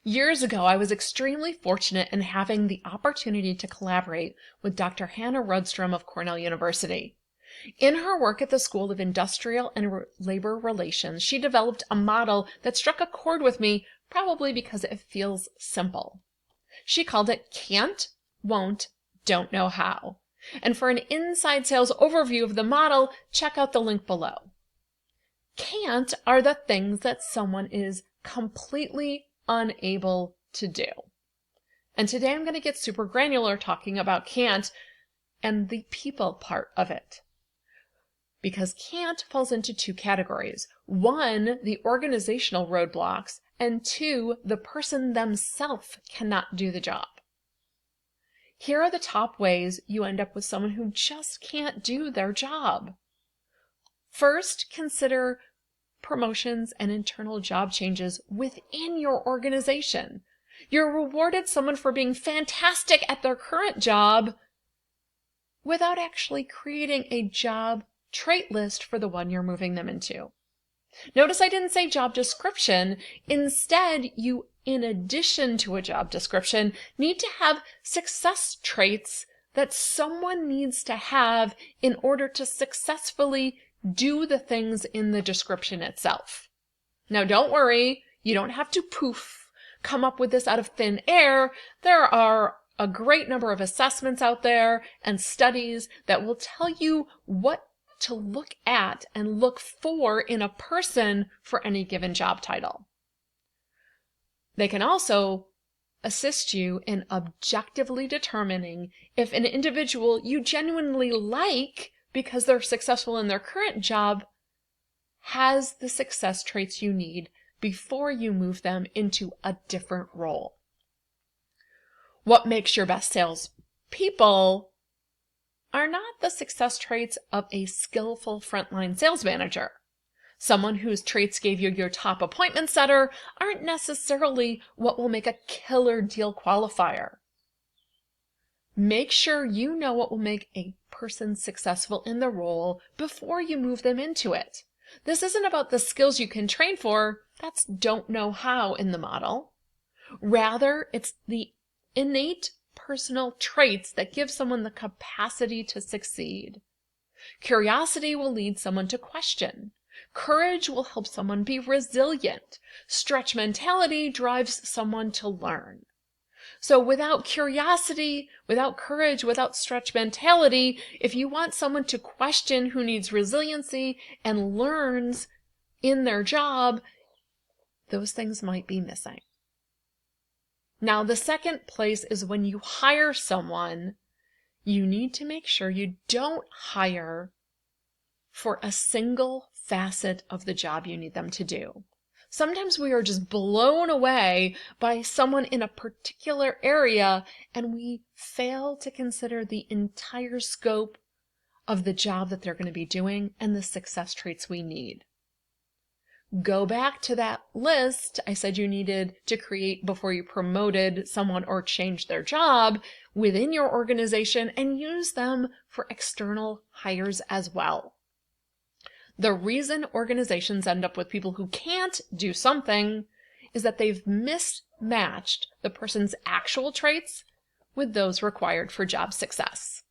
Years ago, I was extremely fortunate in having the opportunity to collaborate with Dr. Hannah Rudstam of Cornell University. In her work at the School of Industrial and Labor Relations, she developed a model that struck a chord with me, probably because it feels simple. She called it can't, won't, don't know how. And for an inside sales overview of the model, check out the link below. Can't are the things that someone is completely unable to do. And today I'm going to get super granular talking about can't and the people part of it. Because can't falls into two categories. One, the organizational roadblocks, and two, the person themselves cannot do the job. Here are the top ways you end up with someone who just can't do their job. First, consider promotions and internal job changes within your organization. You're rewarded someone for being fantastic at their current job without actually creating a job trait list for the one you're moving them into. Notice I didn't say job description. Instead, you, in addition to a job description, need to have success traits that someone needs to have in order to successfully do the things in the description itself. Now, don't worry. You don't have to come up with this out of thin air. There are a great number of assessments out there and studies that will tell you what to look at and look for in a person for any given job title. They can also assist you in objectively determining if an individual you genuinely like because they're successful in their current job has the success traits you need before you move them into a different role. What makes your best sales people are not the success traits of a skillful frontline sales manager. Someone whose traits gave you your top appointment setter aren't necessarily what will make a killer deal qualifier. Make sure you know what will make a person successful in the role before you move them into it. This isn't about the skills you can train for. That's don't know how in the model. Rather, it's the innate personal traits that give someone the capacity to succeed. Curiosity will lead someone to question. Courage will help someone be resilient. Stretch mentality drives someone to learn. So without curiosity, without courage, without stretch mentality, if you want someone to question who needs resiliency and learns in their job, those things might be missing. Now, the second place is when you hire someone, you need to make sure you don't hire for a single facet of the job you need them to do. Sometimes we are just blown away by someone in a particular area and we fail to consider the entire scope of the job that they're going to be doing and the success traits we need. Go back to that list I said you needed to create before you promoted someone or changed their job within your organization and use them for external hires as well. The reason organizations end up with people who can't do something is that they've mismatched the person's actual traits with those required for job success.